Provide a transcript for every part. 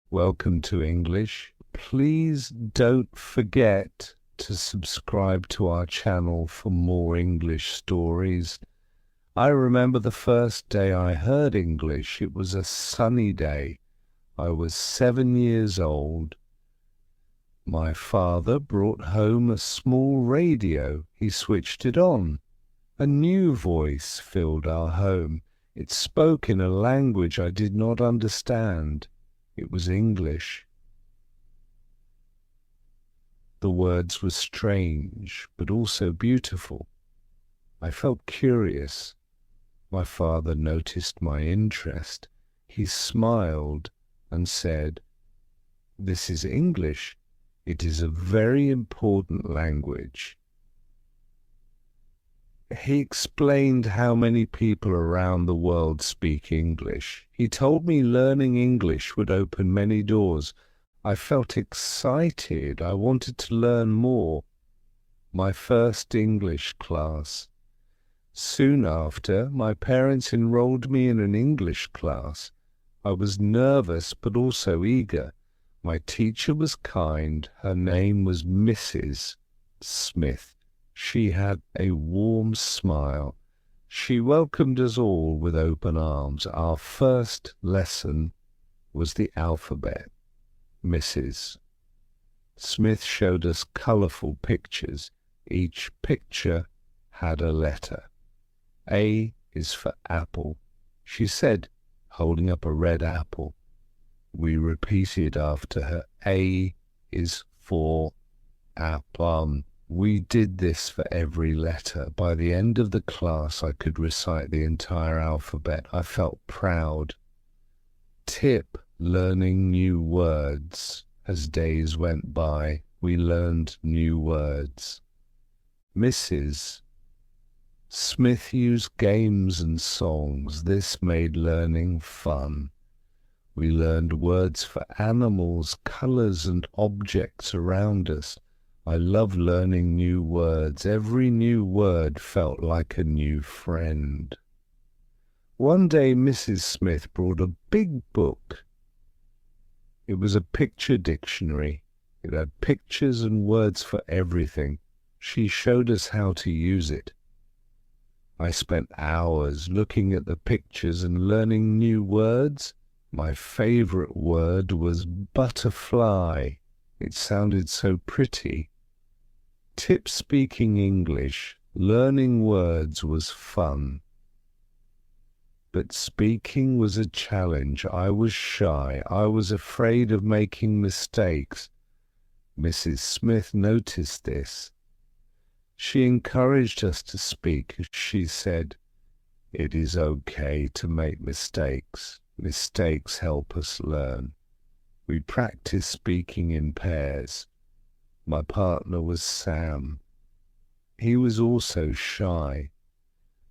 Welcome to English. Please don't forget to subscribe to our channel for more English stories. I remember the first day I heard English. It was a sunny day. I was 7 years old. My father brought home a small radio. He switched it on. A new voice filled our home. It spoke in a language I did not understand. It was English. The words were strange, but also beautiful. I felt curious. My father noticed my interest. He smiled and said, "This is English. It is a very important language." He explained how many people around the world speak English. He told me learning English would open many doors. I felt excited. I wanted to learn more. My first English class. Soon after, my parents enrolled me in an English class. I was nervous but also eager. My teacher was kind. Her name was Mrs. Smith. She had a warm smile. She welcomed us all with open arms. Our first lesson was the alphabet. Mrs. Smith showed us colorful pictures. Each picture had a letter. A is for apple, she said, holding up a red apple. We repeated after her. A is for apple. We did this for every letter. By the end of the class, I could recite the entire alphabet. I felt proud. Tip: learning new words. As days went by, we learned new words. Mrs. Smith used games and songs. This made learning fun. We learned words for animals, colors, and objects around us. I love learning new words. Every new word felt like a new friend. One day, Mrs. Smith brought a big book. It was a picture dictionary. It had pictures and words for everything. She showed us how to use it. I spent hours looking at the pictures and learning new words. My favorite word was butterfly. It sounded so pretty. Tip: speaking English, learning words was fun. But speaking was a challenge. I was shy. I was afraid of making mistakes. Mrs. Smith noticed this. She encouraged us to speak. She said, "It is okay to make mistakes. Mistakes help us learn." We practiced speaking in pairs. My partner was Sam. He was also shy.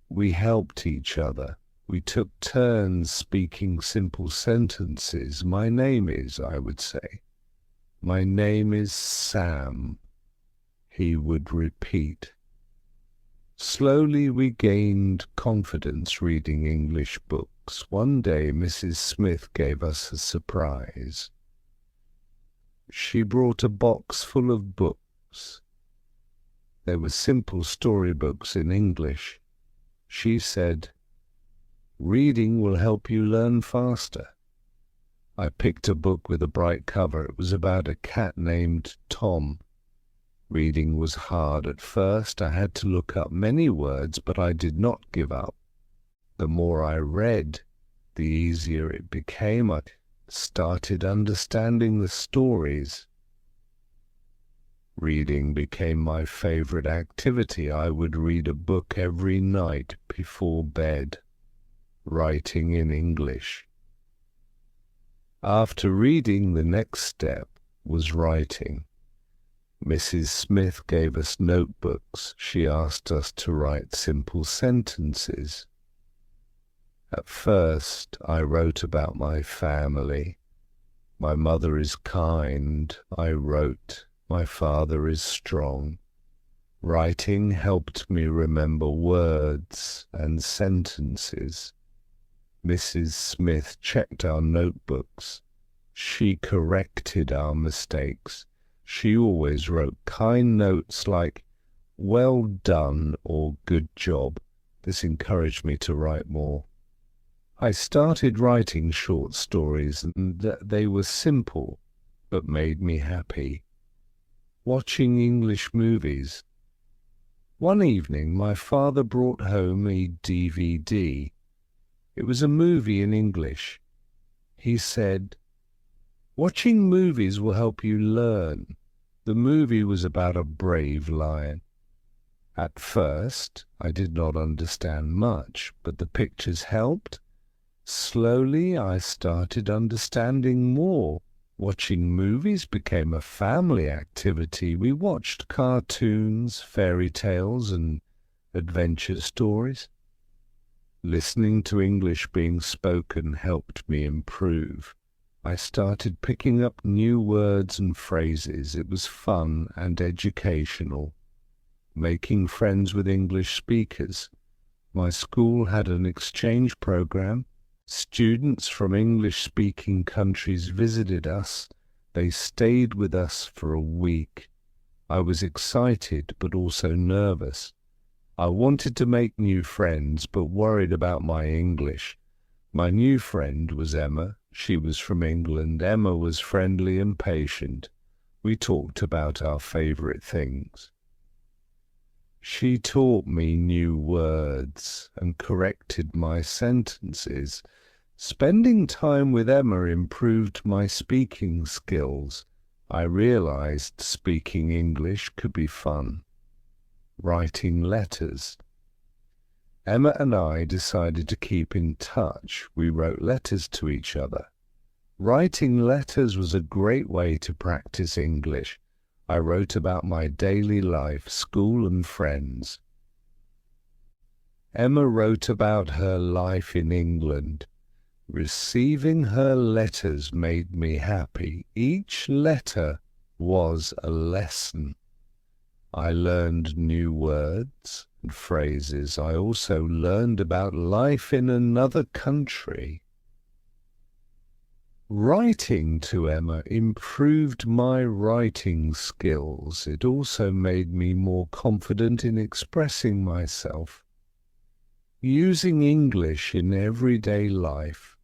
We helped each other. We took turns speaking simple sentences. "My name is," I would say. "My name is Sam," he would repeat. Slowly we gained confidence reading English books. One day Mrs. Smith gave us a surprise. She brought a box full of books. They were simple storybooks in English. She said, "Reading will help you learn faster." I picked a book with a bright cover. It was about a cat named Tom. Reading was hard at first. I had to look up many words, but I did not give up. The more I read, the easier it became. I started understanding the stories. Reading became my favorite activity. I would read a book every night before bed, writing in English. After reading, the next step was writing. Mrs. Smith gave us notebooks. She asked us to write simple sentences. At first, I wrote about my family. "My mother is kind," I wrote. "My father is strong." Writing helped me remember words and sentences. Mrs. Smith checked our notebooks. She corrected our mistakes. She always wrote kind notes like, "Well done" or "Good job." This encouraged me to write more. I started writing short stories, and they were simple, but made me happy. Watching English movies. One evening, my father brought home a DVD. It was a movie in English. He said, "Watching movies will help you learn." The movie was about a brave lion. At first, I did not understand much, but the pictures helped. Slowly, I started understanding more. Watching movies became a family activity. We watched cartoons, fairy tales, and adventure stories. Listening to English being spoken helped me improve. I started picking up new words and phrases. It was fun and educational. Making friends with English speakers. My school had an exchange program. Students from English-speaking countries visited us. They stayed with us for a week. I was excited but also nervous. I wanted to make new friends but worried about my English. My new friend was Emma. She was from England. Emma was friendly and patient. We talked about our favorite things. She taught me new words and corrected my sentences. Spending time with Emma improved my speaking skills. I realized speaking English could be fun. Writing letters. Emma and I decided to keep in touch. We wrote letters to each other. Writing letters was a great way to practice English. I wrote about my daily life, school, and friends. Emma wrote about her life in England. Receiving her letters made me happy. Each letter was a lesson. I learned new words and phrases. I also learned about life in another country. Writing to Emma improved my writing skills. It also made me more confident in expressing myself. Using English in everyday life.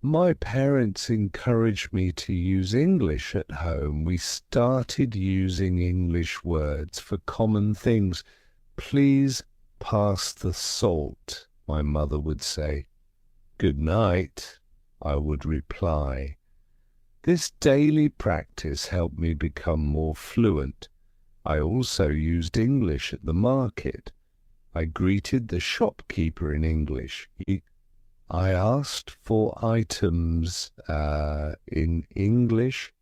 My parents encouraged me to use English at home. We started using English words for common things. "Please pass the salt," my mother would say. "Good night," I would reply. This daily practice helped me become more fluent. I also used English at the market. I greeted the shopkeeper in English. I asked for items in English.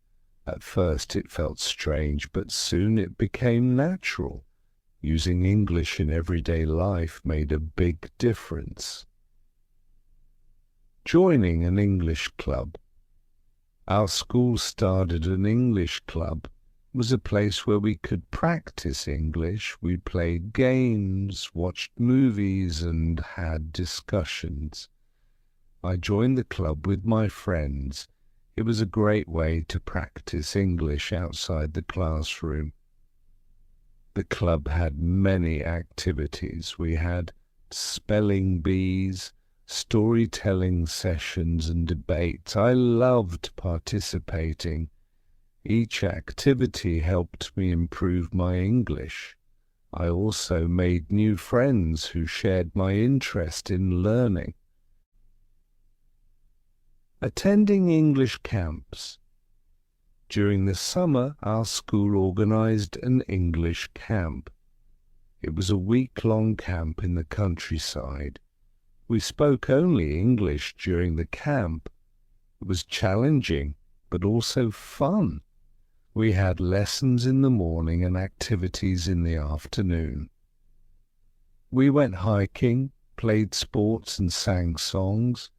At first it felt strange, but soon it became natural. Using English in everyday life made a big difference. Joining an English club. Our school started an English club. It was a place where we could practice English. We played games, watched movies, and had discussions. I joined the club with my friends. It was a great way to practice English outside the classroom. The club had many activities. We had spelling bees, storytelling sessions, and debates. I loved participating. Each activity helped me improve my English. I also made new friends who shared my interest in learning. Attending English camps. During the summer, our school organized an English camp. It was a week-long camp in the countryside. We spoke only English during the camp. It was challenging, but also fun. We had lessons in the morning and activities in the afternoon. We went hiking, played sports, and sang songs.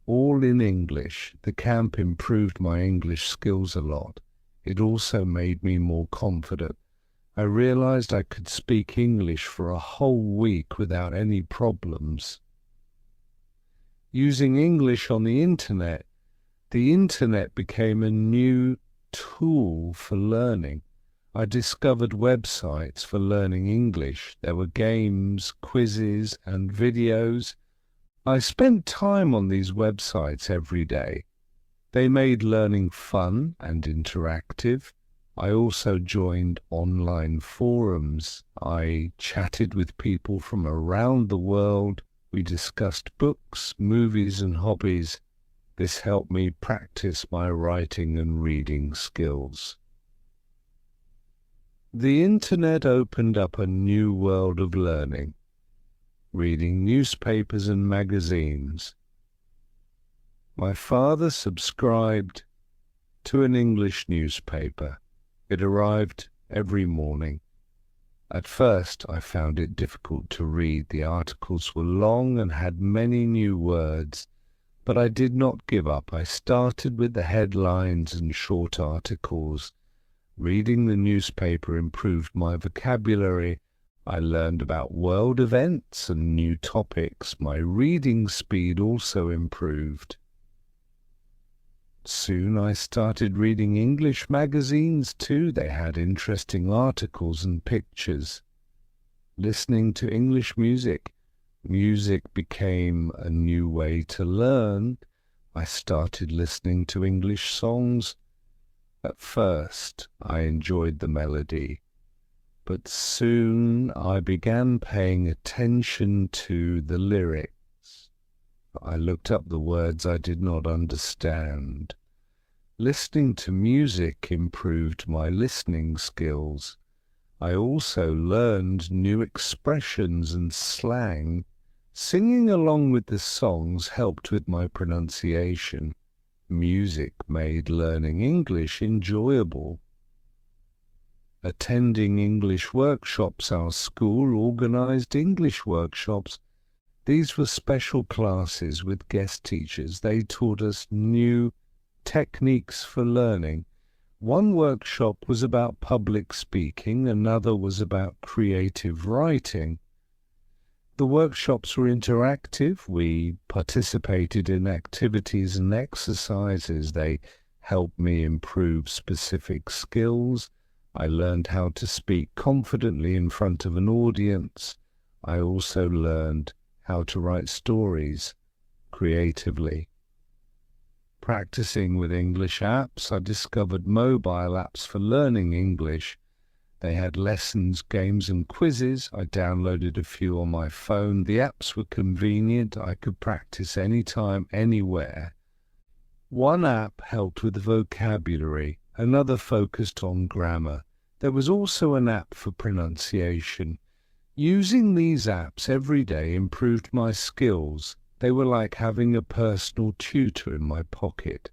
All in English. The camp improved my English skills a lot. It also made me more confident. I realized I could speak English for a whole week without any problems. Using English on the internet. The internet became a new tool for learning. I discovered websites for learning English. There were games, quizzes, and videos. I spent time on these websites every day. They made learning fun and interactive. I also joined online forums. I chatted with people from around the world. We discussed books, movies, and hobbies. This helped me practice my writing and reading skills. The internet opened up a new world of learning, reading newspapers and magazines. My father subscribed to an English newspaper. It arrived every morning. At first, I found it difficult to read. The articles were long and had many new words, but I did not give up. I started with the headlines and short articles. Reading the newspaper improved my vocabulary. I learned about world events and new topics. My reading speed also improved. Soon I started reading English magazines too. They had interesting articles and pictures. Listening to English music. Music became a new way to learn. I started listening to English songs. At first, I enjoyed the melody, but soon I began paying attention to the lyrics. I looked up the words I did not understand. Listening to music improved my listening skills. I also learned new expressions and slang. Singing along with the songs helped with my pronunciation. Music made learning English enjoyable. Attending English workshops. Our school organized English workshops. These were special classes with guest teachers. They taught us new techniques for learning. One workshop was about public speaking, another was about creative writing. The workshops were interactive. We participated in activities and exercises. They helped me improve specific skills. I learned how to speak confidently in front of an audience. I also learned how to write stories creatively. Practicing with English apps, I discovered mobile apps for learning English. They had lessons, games, and quizzes. I downloaded a few on my phone. The apps were convenient. I could practice anytime, anywhere. One app helped with vocabulary. Another focused on grammar. There was also an app for pronunciation. Using these apps every day improved my skills. They were like having a personal tutor in my pocket.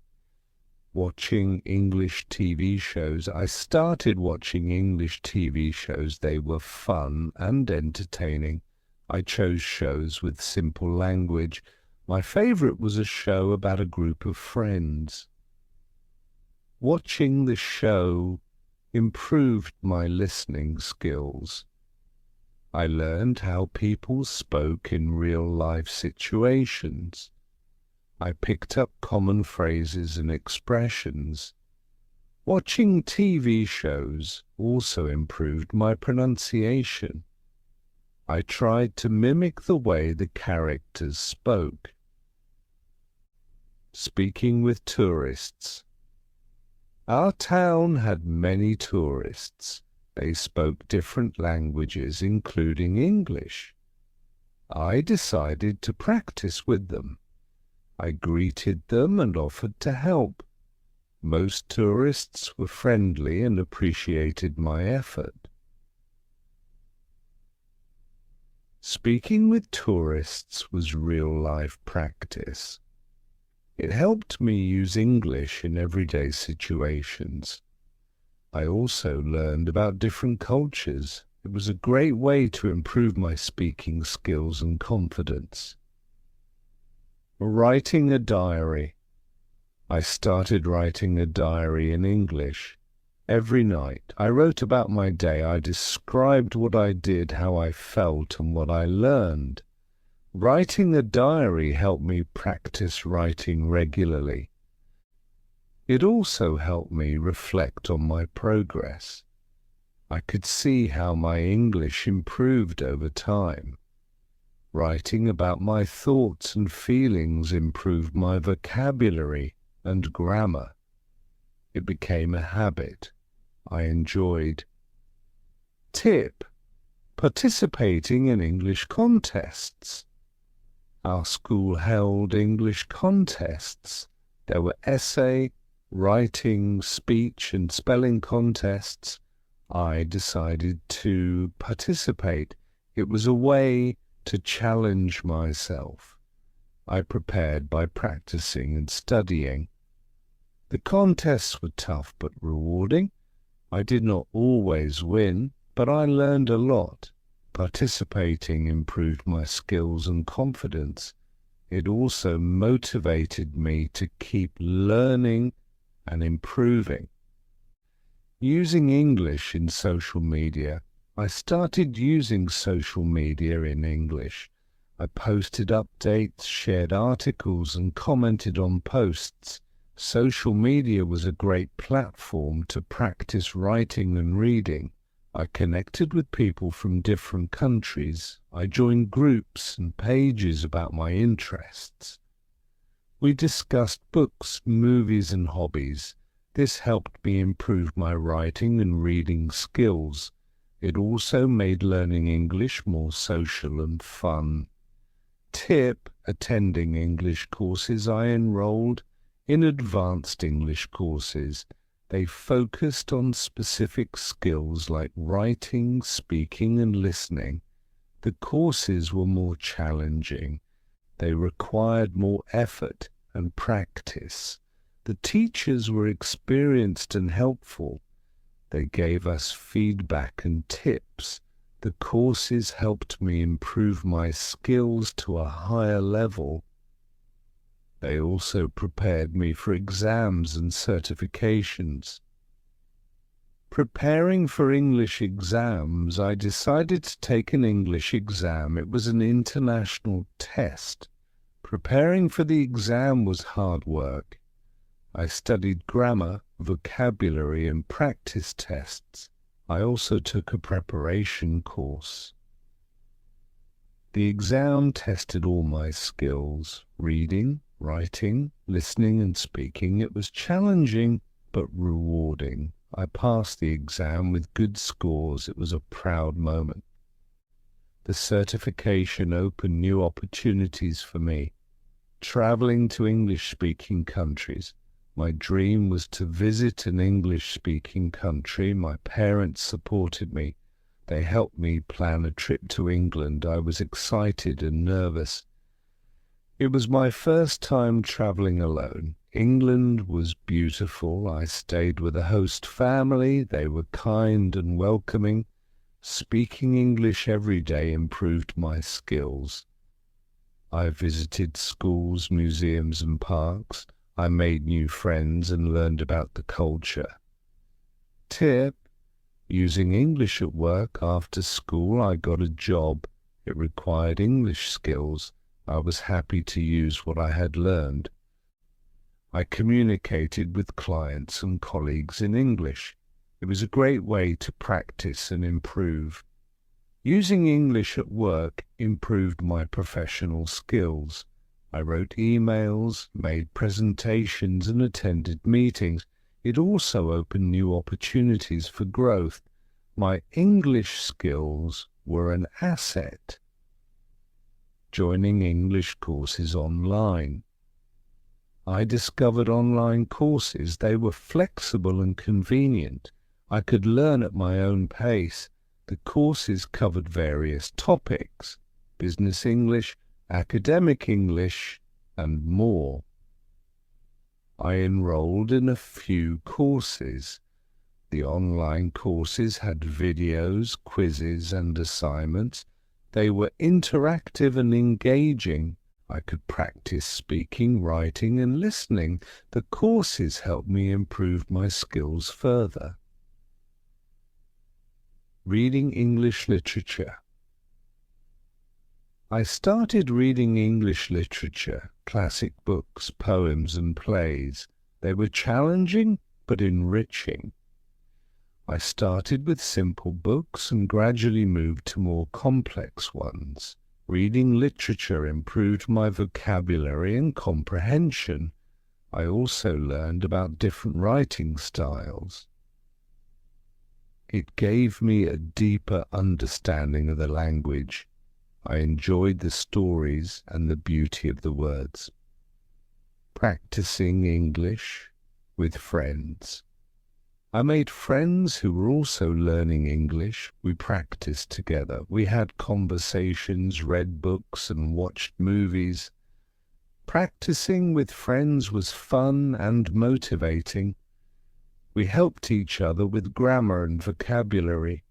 Watching English TV shows. I started watching English TV shows. They were fun and entertaining. I chose shows with simple language. My favorite was a show about a group of friends. Watching the show improved my listening skills. I learned how people spoke in real-life situations. I picked up common phrases and expressions. Watching TV shows also improved my pronunciation. I tried to mimic the way the characters spoke. Speaking with tourists. Our town had many tourists. They spoke different languages, including English. I decided to practice with them. I greeted them and offered to help. Most tourists were friendly and appreciated my effort. Speaking with tourists was real-life practice. It helped me use English in everyday situations. I also learned about different cultures. It was a great way to improve my speaking skills and confidence. Writing a diary. I started writing a diary in English. Every night I wrote about my day. I described what I did, how I felt, and what I learned. Writing a diary helped me practice writing regularly. It also helped me reflect on my progress. I could see how my English improved over time. Writing about my thoughts and feelings improved my vocabulary and grammar. It became a habit I enjoyed. Tip: participating in English contests. Our school held English contests. There were essay, writing, speech, and spelling contests. I decided to participate. It was a way to challenge myself. I prepared by practicing and studying. The contests were tough but rewarding. I did not always win, but I learned a lot. Participating improved my skills and confidence. It also motivated me to keep learning and improving. Using English in social media. I started using social media in English. I posted updates, shared articles, and commented on posts. Social media was a great platform to practice writing and reading. I connected with people from different countries. I joined groups and pages about my interests. We discussed books, movies, and hobbies. This helped me improve my writing and reading skills. It also made learning English more social and fun. Tip: attending English courses. I enrolled in advanced English courses. They focused on specific skills like writing, speaking, and listening. The courses were more challenging. They required more effort and practice. The teachers were experienced and helpful. They gave us feedback and tips. The courses helped me improve my skills to a higher level. They also prepared me for exams and certifications. Preparing for English exams, I decided to take an English exam. It was an international test. Preparing for the exam was hard work. I studied grammar, vocabulary, and practice tests. I also took a preparation course. The exam tested all my skills: reading, writing, listening, and speaking. It was challenging but rewarding. I passed the exam with good scores. It was a proud moment. The certification opened new opportunities for me. Traveling to English-speaking countries. My dream was to visit an English-speaking country. My parents supported me. They helped me plan a trip to England. I was excited and nervous. It was my first time traveling alone. England was beautiful. I stayed with a host family. They were kind and welcoming. Speaking English every day improved my skills. I visited schools, museums, and parks. I made new friends and learned about the culture. Tip: using English at work. After school, I got a job. It required English skills. I was happy to use what I had learned. I communicated with clients and colleagues in English. It was a great way to practice and improve. Using English at work improved my professional skills. I wrote emails, made presentations, and attended meetings. It also opened new opportunities for growth. My English skills were an asset. Joining English courses online. I discovered online courses. They were flexible and convenient. I could learn at my own pace. The courses covered various topics: business English, academic English, and more. I enrolled in a few courses. The online courses had videos, quizzes, and assignments. They were interactive and engaging. I could practice speaking, writing, and listening. The courses helped me improve my skills further. Reading English literature. I started reading English literature, classic books, poems, and plays. They were challenging but enriching. I started with simple books and gradually moved to more complex ones. Reading literature improved my vocabulary and comprehension. I also learned about different writing styles. It gave me a deeper understanding of the language. I enjoyed the stories and the beauty of the words. Practicing English with friends. I made friends who were also learning English. We practiced together. We had conversations, read books, and watched movies. Practicing with friends was fun and motivating. We helped each other with grammar and vocabulary.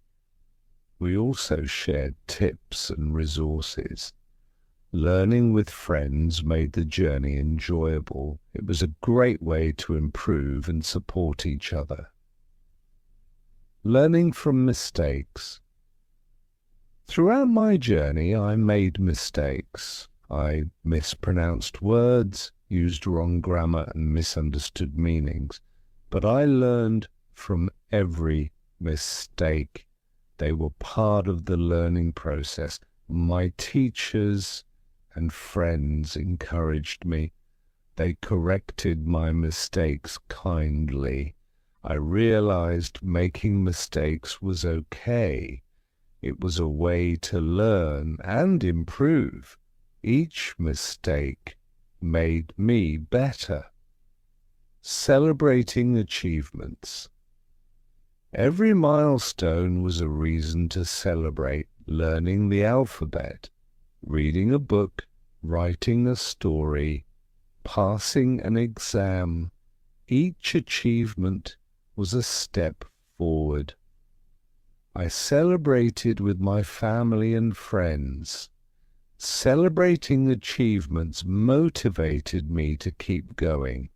We also shared tips and resources. Learning with friends made the journey enjoyable. It was a great way to improve and support each other. Learning from mistakes. Throughout my journey, I made mistakes. I mispronounced words, used wrong grammar, and misunderstood meanings. But I learned from every mistake. They were part of the learning process. My teachers and friends encouraged me. They corrected my mistakes kindly. I realized making mistakes was okay. It was a way to learn and improve. Each mistake made me better. Celebrating achievements. Every milestone was a reason to celebrate. Learning the alphabet, reading a book, writing a story, passing an exam. Each achievement was a step forward. I celebrated with my family and friends. Celebrating achievements motivated me to keep going.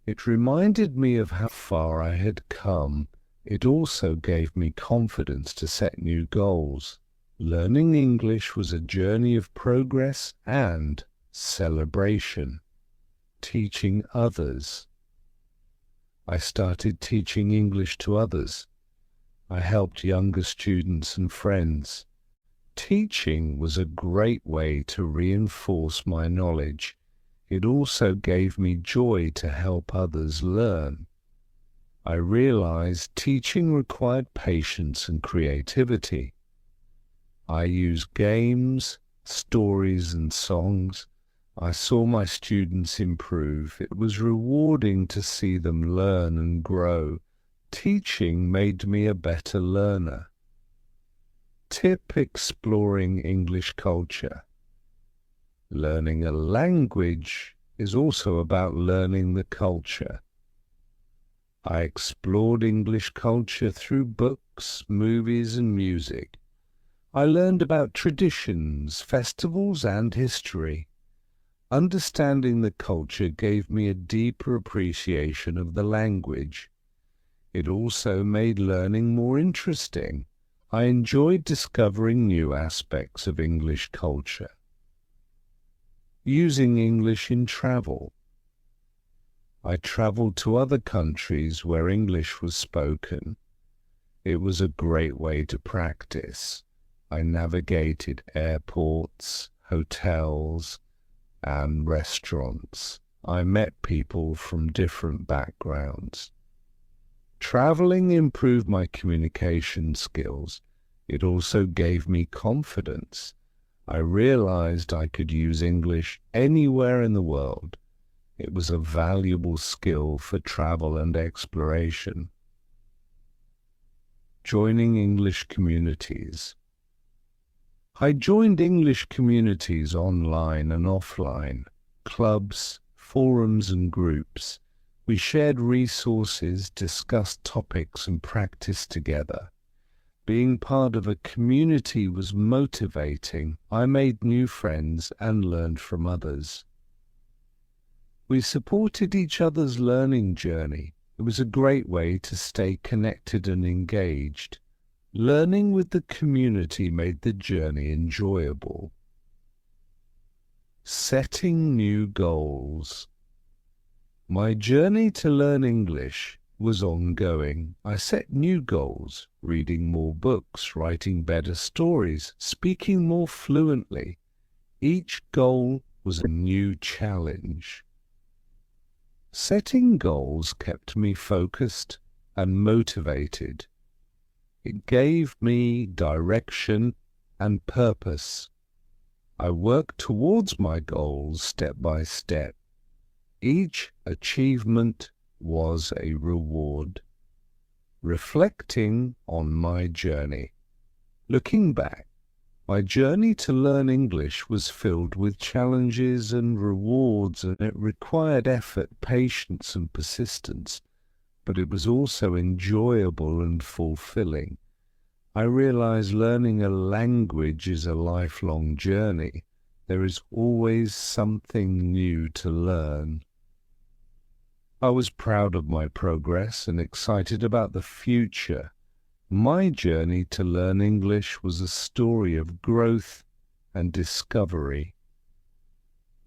It reminded me of how far I had come. It also gave me confidence to set new goals. Learning English was a journey of progress and celebration. Teaching others. I started teaching English to others. I helped younger students and friends. Teaching was a great way to reinforce my knowledge. It also gave me joy to help others learn. I realized teaching required patience and creativity. I used games, stories, and songs. I saw my students improve. It was rewarding to see them learn and grow. Teaching made me a better learner. Tip: exploring English culture. Learning a language is also about learning the culture. I explored English culture through books, movies, and music. I learned about traditions, festivals, and history. Understanding the culture gave me a deeper appreciation of the language. It also made learning more interesting. I enjoyed discovering new aspects of English culture. Using English in travel. I traveled to other countries where English was spoken. It was a great way to practice. I navigated airports, hotels, and restaurants. I met people from different backgrounds. Traveling improved my communication skills. It also gave me confidence. I realized I could use English anywhere in the world. It was a valuable skill for travel and exploration. Joining English communities. I joined English communities online and offline, clubs, forums, and groups. We shared resources, discussed topics, and practiced together. Being part of a community was motivating. I made new friends and learned from others. We supported each other's learning journey. It was a great way to stay connected and engaged. Learning with the community made the journey enjoyable. Setting new goals. My journey to learn English was ongoing. I set new goals, reading more books, writing better stories, speaking more fluently. Each goal was a new challenge. Setting goals kept me focused and motivated. It gave me direction and purpose. I worked towards my goals step by step. Each achievement was a reward. Reflecting on my journey. Looking back, my journey to learn English was filled with challenges and rewards, and it required effort, patience, and persistence, but it was also enjoyable and fulfilling. I realized learning a language is a lifelong journey. There is always something new to learn. I was proud of my progress and excited about the future. My journey to learn English was a story of growth and discovery.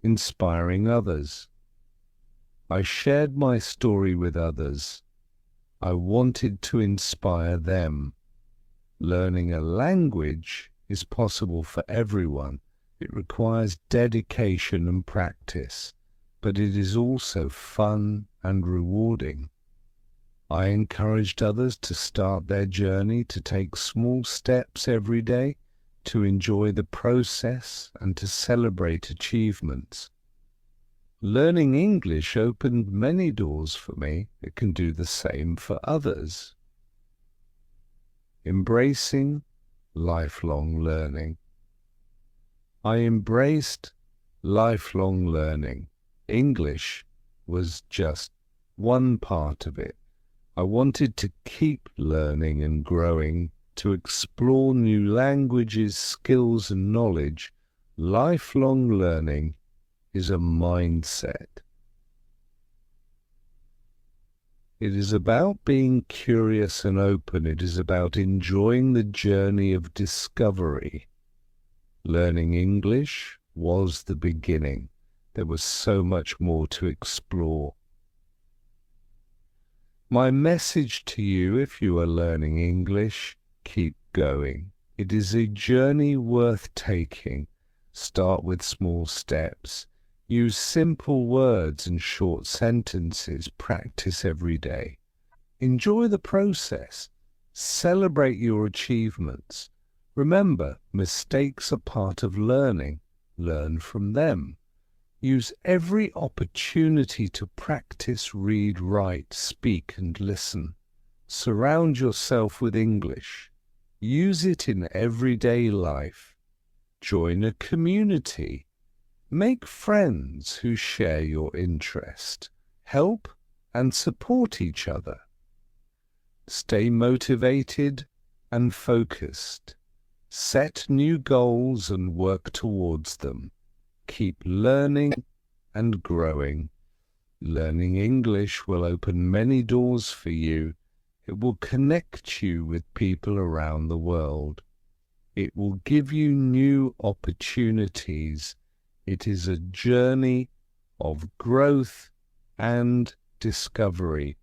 Inspiring others. I shared my story with others. I wanted to inspire them. Learning a language is possible for everyone. It requires dedication and practice, but it is also fun and rewarding. I encouraged others to start their journey, to take small steps every day, to enjoy the process and to celebrate achievements. Learning English opened many doors for me. It can do the same for others. Embracing lifelong learning. I embraced lifelong learning. English was just one part of it. I wanted to keep learning and growing, to explore new languages, skills, and knowledge. Lifelong learning is a mindset. It is about being curious and open. It is about enjoying the journey of discovery. Learning English was the beginning. There was so much more to explore. My message to you, if you are learning English, keep going. It is a journey worth taking. Start with small steps. Use simple words and short sentences. Practice every day. Enjoy the process. Celebrate your achievements. Remember, mistakes are part of learning. Learn from them. Use every opportunity to practice, read, write, speak, and listen. Surround yourself with English. Use it in everyday life. Join a community. Make friends who share your interest. Help and support each other. Stay motivated and focused. Set new goals and work towards them. Keep learning and growing. Learning English will open many doors for you. It will connect you with people around the world. It will give you new opportunities. It is a journey of growth and discovery.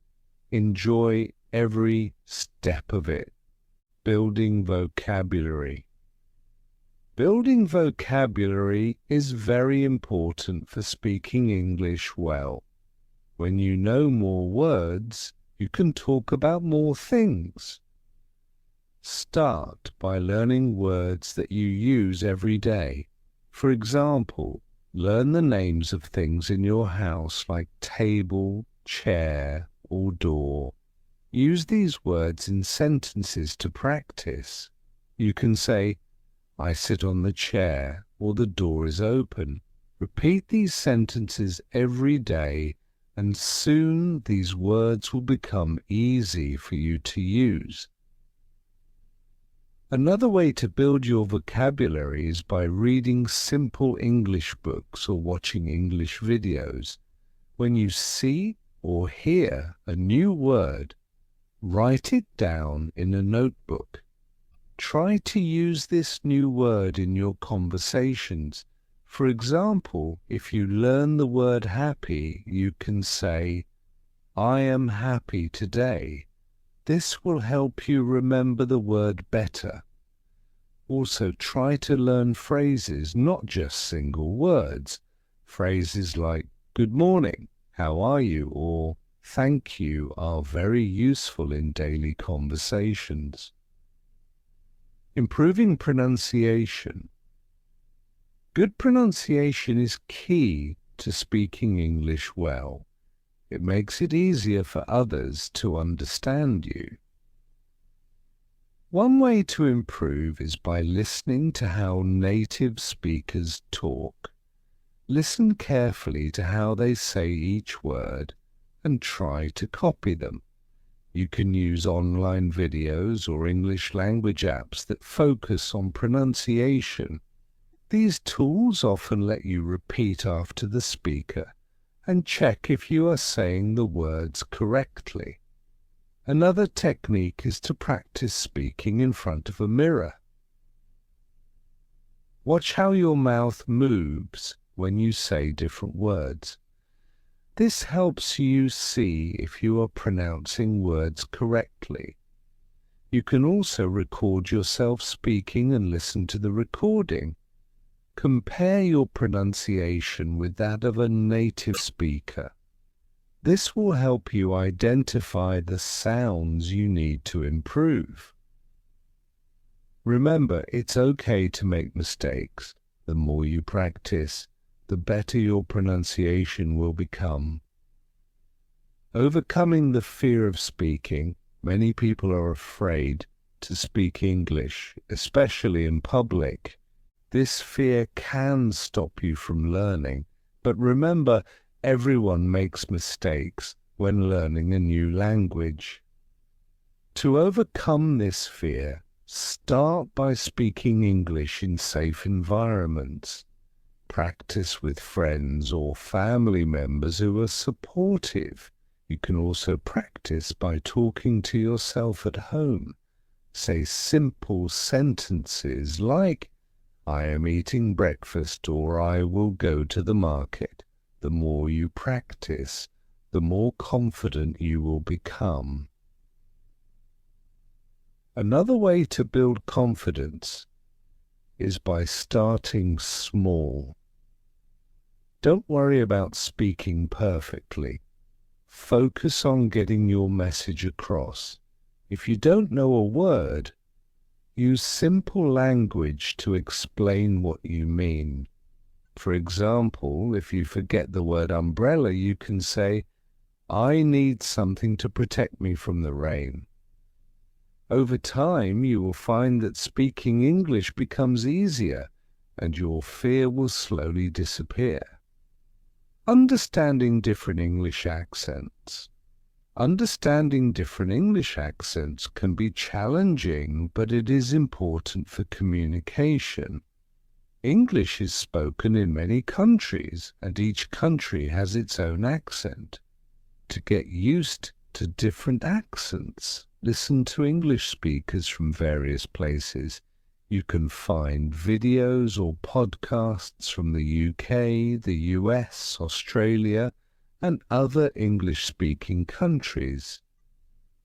Enjoy every step of it. Building vocabulary. Building vocabulary is very important for speaking English well. When you know more words, you can talk about more things. Start by learning words that you use every day. For example, learn the names of things in your house like table, chair, or door. Use these words in sentences to practice. You can say, I sit on the chair, or the door is open. Repeat these sentences every day, and soon these words will become easy for you to use. Another way to build your vocabulary is by reading simple English books or watching English videos. When you see or hear a new word, write it down in a notebook. Try to use this new word in your conversations. For example, if you learn the word happy, you can say, I am happy today. This will help you remember the word better. Also, try to learn phrases, not just single words. Phrases like, good morning, how are you, or thank you are very useful in daily conversations. Improving pronunciation. Good pronunciation is key to speaking English well. It makes it easier for others to understand you. One way to improve is by listening to how native speakers talk. Listen carefully to how they say each word and try to copy them. You can use online videos or English language apps that focus on pronunciation. These tools often let you repeat after the speaker and check if you are saying the words correctly. Another technique is to practice speaking in front of a mirror. Watch how your mouth moves when you say different words. This helps you see if you are pronouncing words correctly. You can also record yourself speaking and listen to the recording. Compare your pronunciation with that of a native speaker. This will help you identify the sounds you need to improve. Remember, it's okay to make mistakes. The more you practice, the better your pronunciation will become. Overcoming the fear of speaking. Many people are afraid to speak English, especially in public. This fear can stop you from learning, but remember, everyone makes mistakes when learning a new language. To overcome this fear, start by speaking English in safe environments. Practice with friends or family members who are supportive. You can also practice by talking to yourself at home. Say simple sentences like, I am eating breakfast, or I will go to the market. The more you practice, the more confident you will become. Another way to build confidence is by starting small. Don't worry about speaking perfectly. Focus on getting your message across. If you don't know a word, use simple language to explain what you mean. For example, if you forget the word umbrella, you can say, I need something to protect me from the rain. Over time, you will find that speaking English becomes easier and your fear will slowly disappear. Understanding different English accents. Understanding different English accents can be challenging, but it is important for communication. English is spoken in many countries, and each country has its own accent. To get used to different accents, listen to English speakers from various places. You can find videos or podcasts from the UK, the US, Australia, and other English-speaking countries.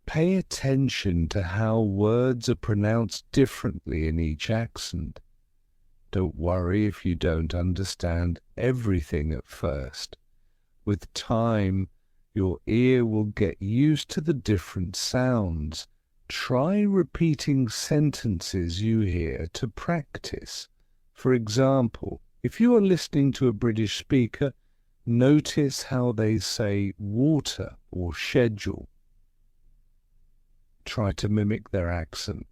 Pay attention to how words are pronounced differently in each accent. Don't worry if you don't understand everything at first. With time, your ear will get used to the different sounds. Try repeating sentences you hear to practice. For example, if you are listening to a British speaker, notice how they say water or schedule. Try to mimic their accent.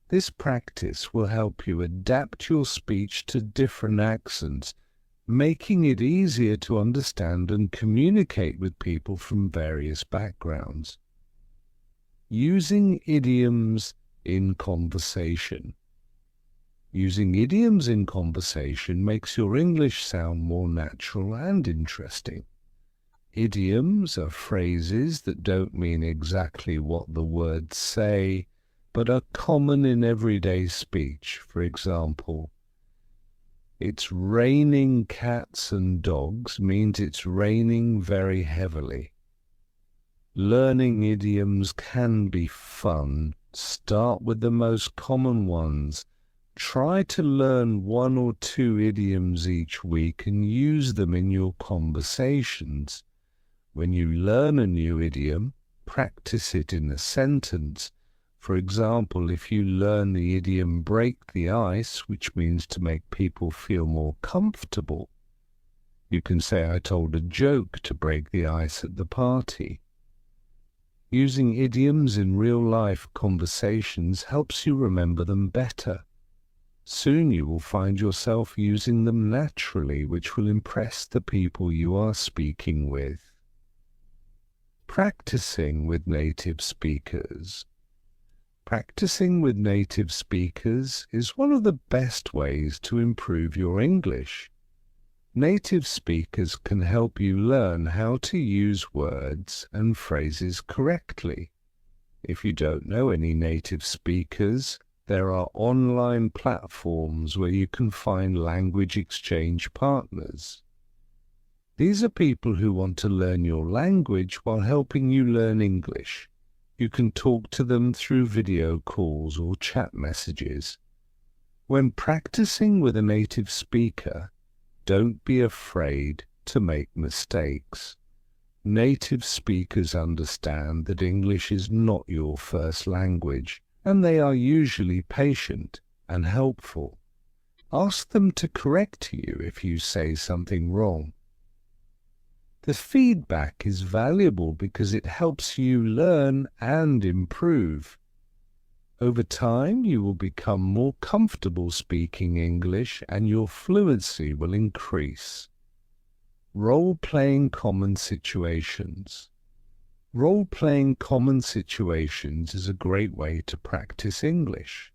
This practice will help you adapt your speech to different accents, making it easier to understand and communicate with people from various backgrounds. Using idioms in conversation. Using idioms in conversation makes your English sound more natural and interesting. Idioms are phrases that don't mean exactly what the words say, but are common in everyday speech. For example, It's raining cats and dogs means it's raining very heavily. Learning idioms can be fun. Start with the most common ones. Try to learn 1 or 2 idioms each week and use them in your conversations. When you learn a new idiom, practice it in a sentence. For example, if you learn the idiom break the ice, which means to make people feel more comfortable, you can say, I told a joke to break the ice at the party. Using idioms in real-life conversations helps you remember them better. Soon you will find yourself using them naturally, which will impress the people you are speaking with. Practicing with native speakers. Practicing with native speakers is one of the best ways to improve your English. Native speakers can help you learn how to use words and phrases correctly. If you don't know any native speakers, there are online platforms where you can find language exchange partners. These are people who want to learn your language while helping you learn English. You can talk to them through video calls or chat messages. When practicing with a native speaker, don't be afraid to make mistakes. Native speakers understand that English is not your first language, and they are usually patient and helpful. Ask them to correct you if you say something wrong. The feedback is valuable because it helps you learn and improve. Over time, you will become more comfortable speaking English and your fluency will increase. Role-playing common situations. Role-playing common situations is a great way to practice English.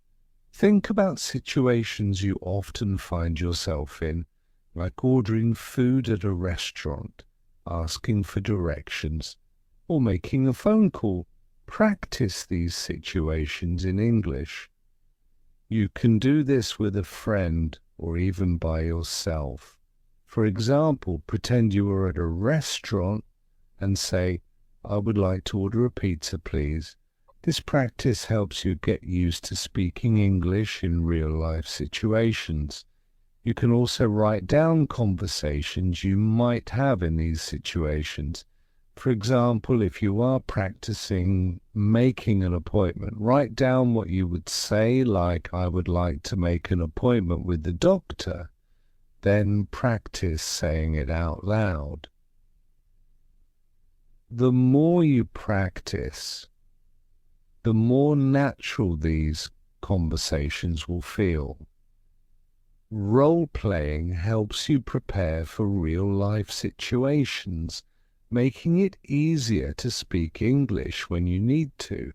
Think about situations you often find yourself in, like ordering food at a restaurant, asking for directions, or making a phone call. Practice these situations in English. You can do this with a friend or even by yourself. For example, pretend you are at a restaurant and say, I would like to order a pizza, please. This practice helps you get used to speaking English in real-life situations. You can also write down conversations you might have in these situations. For example, if you are practicing making an appointment, write down what you would say, like, I would like to make an appointment with the doctor. Then practice saying it out loud. The more you practice, the more natural these conversations will feel. Role-playing helps you prepare for real-life situations, making it easier to speak English when you need to.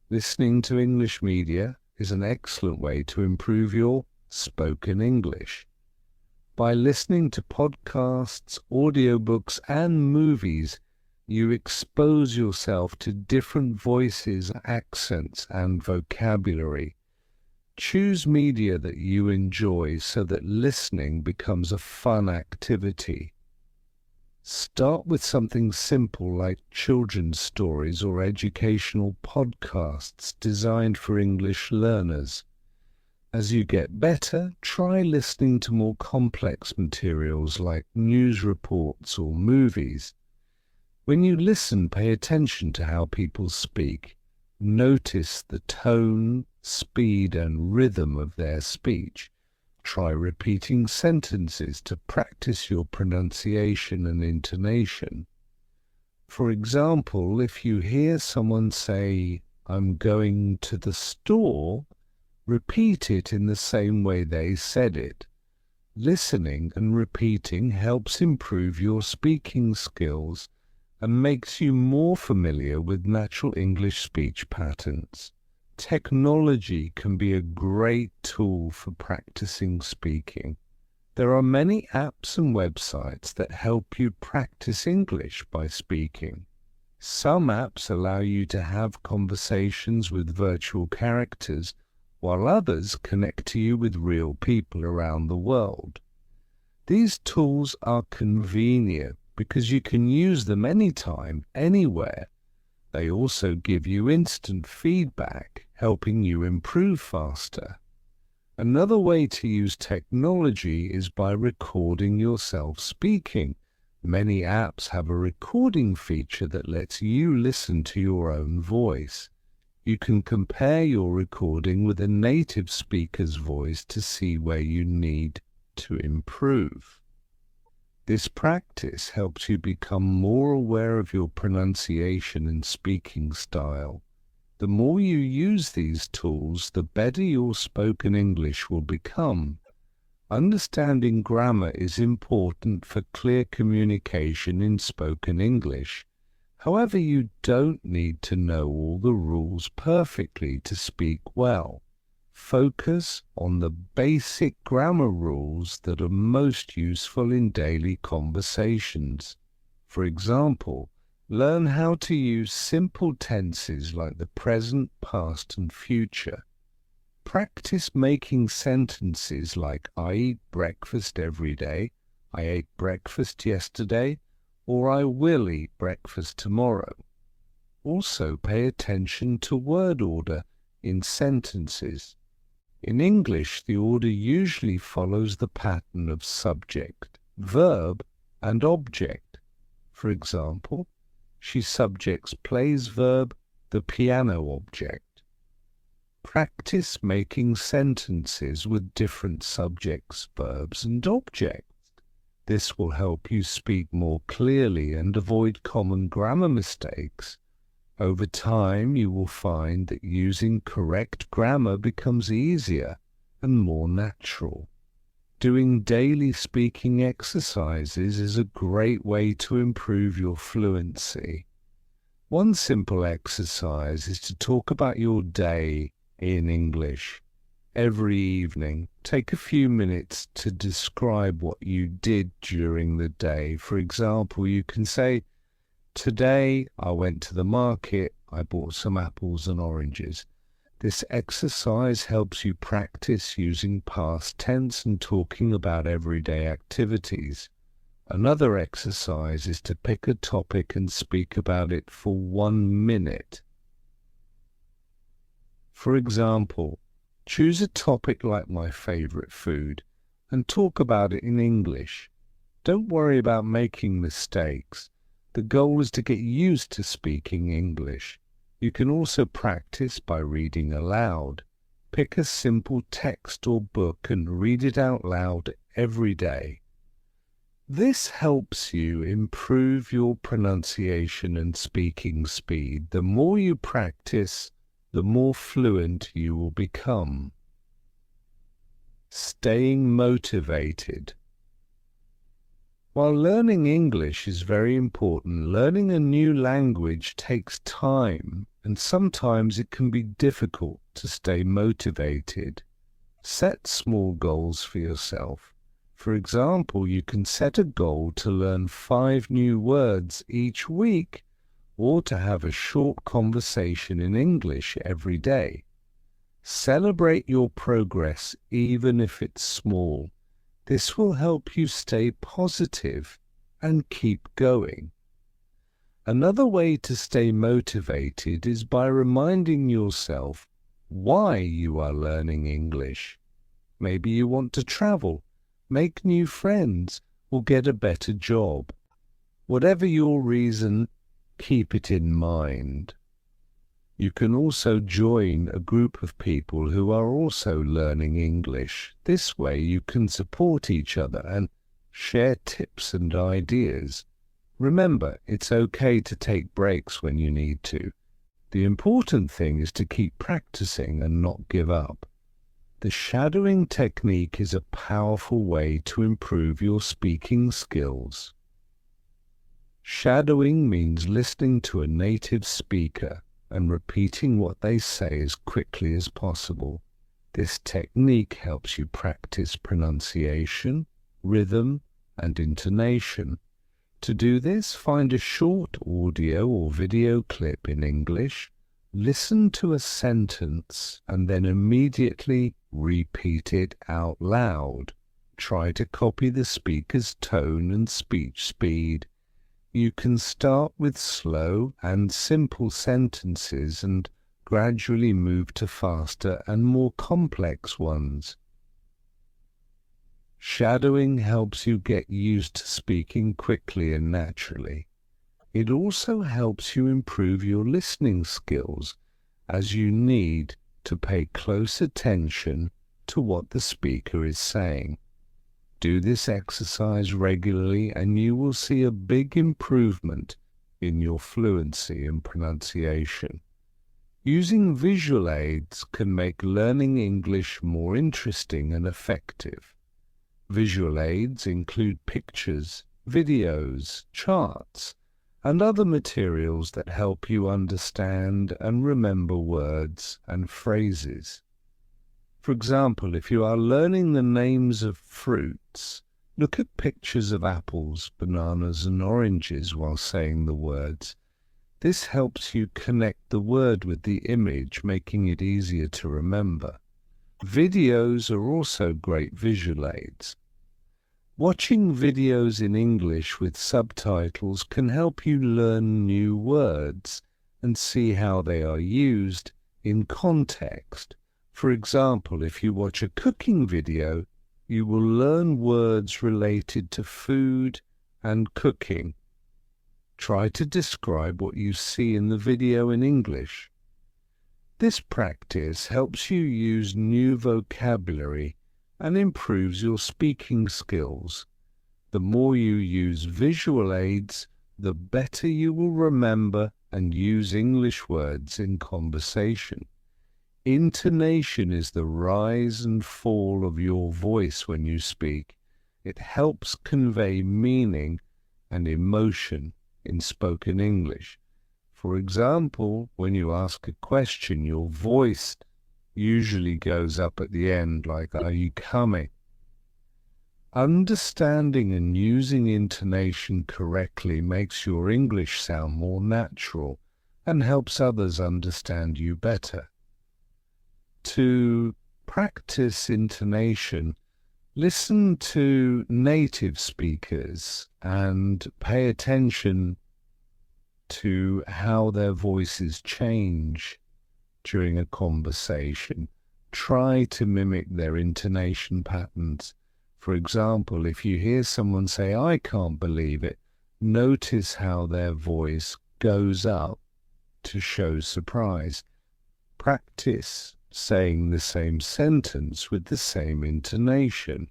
Listening to English media is an excellent way to improve your spoken English. By listening to podcasts, audiobooks, and movies, you expose yourself to different voices, accents, and vocabulary. Choose media that you enjoy so that listening becomes a fun activity. Start with something simple like children's stories or educational podcasts designed for English learners. As you get better, try listening to more complex materials like news reports or movies. When you listen, pay attention to how people speak. Notice the tone, speed, and rhythm of their speech. Try repeating sentences to practice your pronunciation and intonation. For example, if you hear someone say, I'm going to the store, repeat it in the same way they said it. Listening and repeating helps improve your speaking skills and makes you more familiar with natural English speech patterns. Technology can be a great tool for practicing speaking. There are many apps and websites that help you practice English by speaking. Some apps allow you to have conversations with virtual characters, while others connect to you with real people around the world. These tools are convenient because you can use them anytime, anywhere. They also give you instant feedback, helping you improve faster. Another way to use technology is by recording yourself speaking. Many apps have a recording feature that lets you listen to your own voice. You can compare your recording with a native speaker's voice to see where you need to improve. This practice helps you become more aware of your pronunciation and speaking style. The more you use these tools, the better your spoken English will become. Understanding grammar is important for clear communication in spoken English. However, you don't need to know all the rules perfectly to speak well. Focus on the basic grammar rules that are most useful in daily conversations. For example, learn how to use simple tenses like the present, past, and future. Practice making sentences like I eat breakfast every day, I ate breakfast yesterday, or I will eat breakfast tomorrow. Also pay attention to word order in sentences. In English, the order usually follows the pattern of subject, verb, and object. For example, she subjects plays verb, the piano object. Practice making sentences with different subjects, verbs, and objects. This will help you speak more clearly and avoid common grammar mistakes. Over time, you will find that using correct grammar becomes easier and more natural. Doing daily speaking exercises is a great way to improve your fluency. One simple exercise is to talk about your day in English. Every evening, take a few minutes to describe what you did during the day. For example, you can say, "Today I went to the market, I bought some apples and oranges." This exercise helps you practice using past tense and talking about everyday activities. Another exercise is to pick a topic and speak about it for 1 minute. For example, choose a topic like my favorite food and talk about it in English. Don't worry about making mistakes. The goal is to get used to speaking English. You can also practice by reading aloud. Pick a simple text or book and read it out loud every day. This helps you improve your pronunciation and speaking speed. The more you practice, the more fluent you will become. Staying motivated. While learning English is very important, learning a new language takes time, and sometimes it can be difficult to stay motivated. Set small goals for yourself. For example, you can set a goal to learn 5 new words each week, or to have a short conversation in English every day. Celebrate your progress even if it's small. This will help you stay positive and keep going. Another way to stay motivated is by reminding yourself why you are learning English. Maybe you want to travel, make new friends, or get a better job. Whatever your reason, keep it in mind. You can also join a group of people who are also learning English. This way you can support each other and share tips and ideas. Remember, it's okay to take breaks when you need to. The important thing is to keep practicing and not give up. The shadowing technique is a powerful way to improve your speaking skills. Shadowing means listening to a native speaker and repeating what they say as quickly as possible. This technique helps you practice pronunciation, rhythm, and intonation. To do this, find a short audio or video clip in English, Listen to a sentence and then immediately repeat it out loud. Try to copy the speaker's tone and speech speed. You can start with slow and simple sentences and gradually move to faster and more complex ones. Shadowing helps you get used to speaking quickly and naturally. It also helps you improve your listening skills, as you need to pay close attention to what the speaker is saying. Do this exercise regularly and you will see a big improvement in your fluency and pronunciation. Using visual aids can make learning English more interesting and effective. Visual aids include pictures, videos, charts, and other materials that help you understand and remember words and phrases. For example, if you are learning the names of fruits, look at pictures of apples, bananas, and oranges while saying the words. This helps you connect the word with the image, making it easier to remember. Videos are also great visual aids. Watching videos in English with subtitles can help you learn new words and see how they are used in context. For example, if you watch a cooking video, you will learn words related to food and cooking. Try to describe what you see in the video in English. This practice helps you use new vocabulary and improves your speaking skills. The more you use visual aids, the better you will remember and use English words in conversation. Intonation is the rise and fall of your voice when you speak. It helps convey meaning and emotion in spoken English. For example, when you ask a question, your voice usually goes up at the end like, "Are you coming?" Understanding and using intonation correctly makes your English sound more natural and helps others understand you better. To practice intonation, listen to native speakers and pay attention to how their voices change during a conversation. Try to mimic their intonation patterns. For example, if you hear someone say, "I can't believe it," notice how their voice goes up to show surprise. Practice saying the same sentence with the same intonation.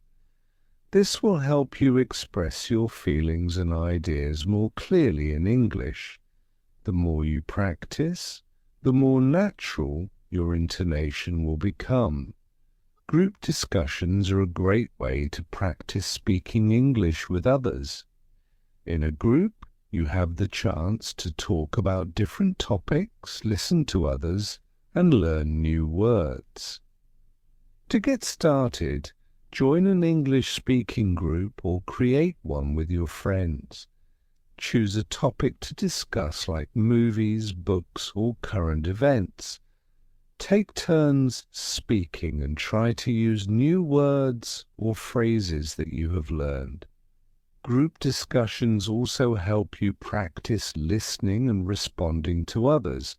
This will help you express your feelings and ideas more clearly in English. The more you practice, the more natural your intonation will become. Group discussions are a great way to practice speaking English with others. In a group, you have the chance to talk about different topics, listen to others, and learn new words. To get started, join an English-speaking group or create one with your friends. Choose a topic to discuss like movies, books, or current events. Take turns speaking and try to use new words or phrases that you have learned. Group discussions also help you practice listening and responding to others.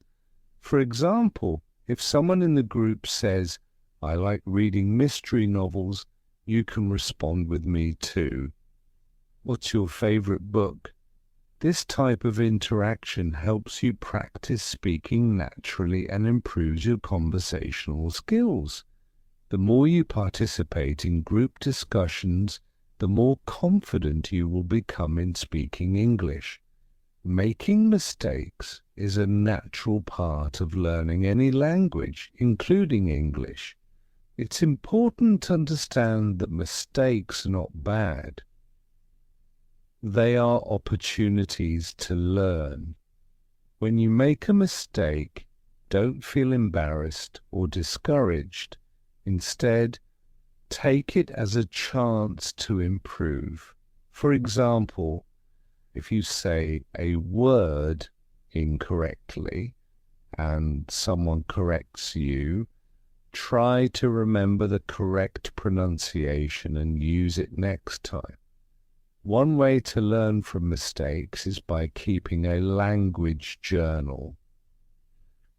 For example, if someone in the group says, "I like reading mystery novels," you can respond with "Me too." "What's your favorite book?" This type of interaction helps you practice speaking naturally and improves your conversational skills. The more you participate in group discussions, the more confident you will become in speaking English. Making mistakes is a natural part of learning any language, including English. It's important to understand that mistakes are not bad. They are opportunities to learn. When you make a mistake, don't feel embarrassed or discouraged. Instead, take it as a chance to improve. For example, if you say a word incorrectly and someone corrects you, try to remember the correct pronunciation and use it next time. One way to learn from mistakes is by keeping a language journal.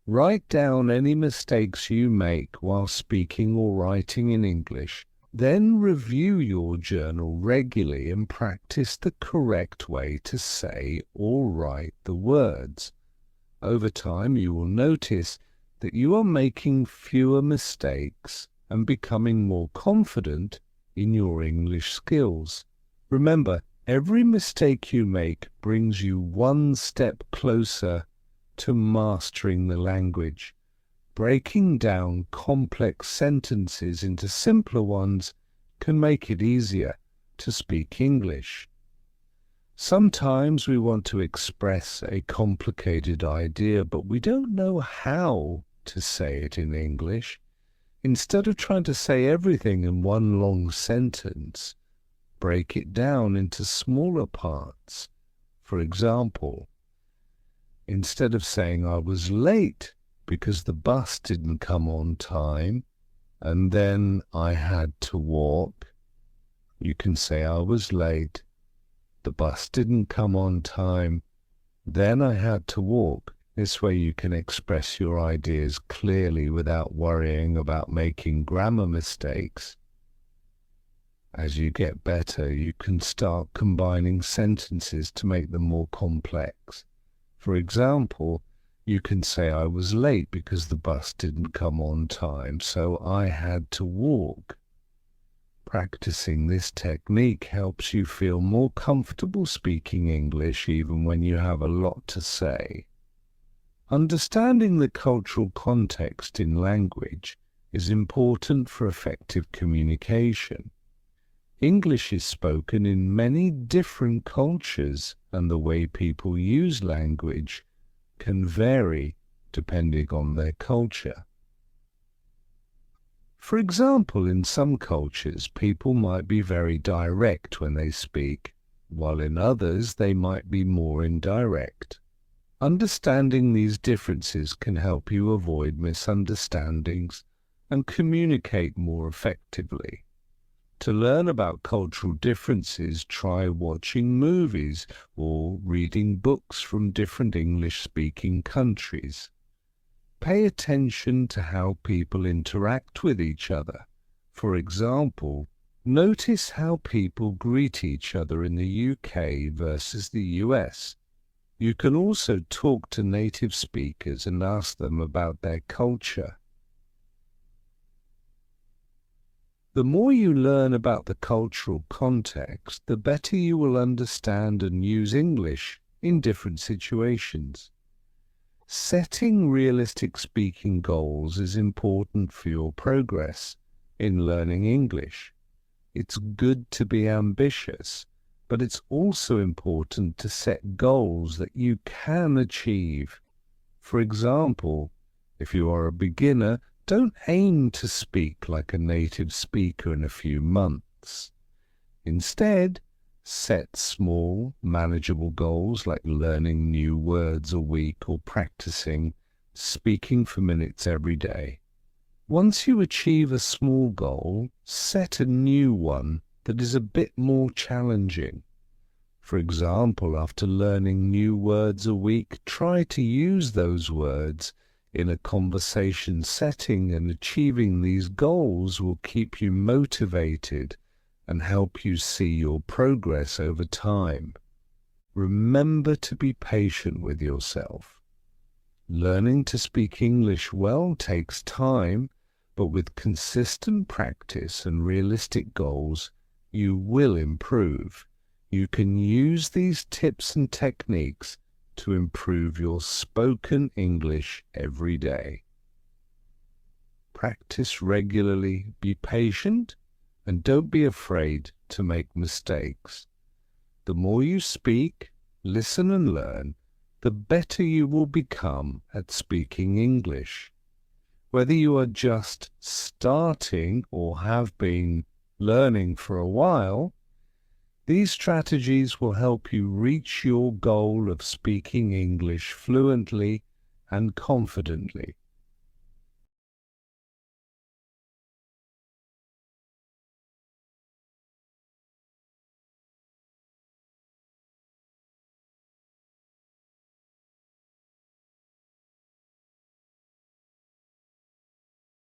Write down any mistakes you make while speaking or writing in English. Then review your journal regularly and practice the correct way to say or write the words. Over time, you will notice that you are making fewer mistakes and becoming more confident in your English skills. Remember, every mistake you make brings you one step closer to mastering the language. Breaking down complex sentences into simpler ones can make it easier to speak English. Sometimes we want to express a complicated idea, but we don't know how to say it in English. Instead of trying to say everything in one long sentence, break it down into smaller parts. For example, instead of saying I was late because the bus didn't come on time and then I had to walk, you can say I was late, the bus didn't come on time, then I had to walk. This way you can express your ideas clearly without worrying about making grammar mistakes. As you get better, you can start combining sentences to make them more complex. For example, you can say I was late because the bus didn't come on time, so I had to walk. Practicing this technique helps you feel more comfortable speaking English even when you have a lot to say. Understanding the cultural context in language is important for effective communication. English is spoken in many different cultures, and the way people use language can vary depending on their culture. For example, in some cultures, people might be very direct when they speak, while in others they might be more indirect. Understanding these differences can help you avoid misunderstandings and communicate more effectively. To learn about cultural differences, try watching movies or reading books from different English-speaking countries. Pay attention to how people interact with each other. For example, notice how people greet each other in the UK versus the US. You can also talk to native speakers and ask them about their culture. The more you learn about the cultural context, the better you will understand and use English in different situations. Setting realistic speaking goals is important for your progress in learning English. It's good to be ambitious, but it's also important to set goals that you can achieve. For example, if you are a beginner, don't aim to speak like a native speaker in a few months. Instead, set small, manageable goals like learning new words a week or practicing speaking for minutes every day. Once you achieve a small goal, set a new one that is a bit more challenging. For example, after learning new words a week, try to use those words in a conversation setting, and achieving these goals will keep you motivated and help you see your progress over time. Remember to be patient with yourself. Learning to speak English well takes time, but with consistent practice and realistic goals, you will improve. You can use these tips and techniques to improve your spoken English every day. Practice regularly, be patient, and don't be afraid to make mistakes. The more you speak, listen and learn, the better you will become at speaking English. Whether you are just starting or have been learning for a while, these strategies will help you reach your goal of speaking English fluently and confidently.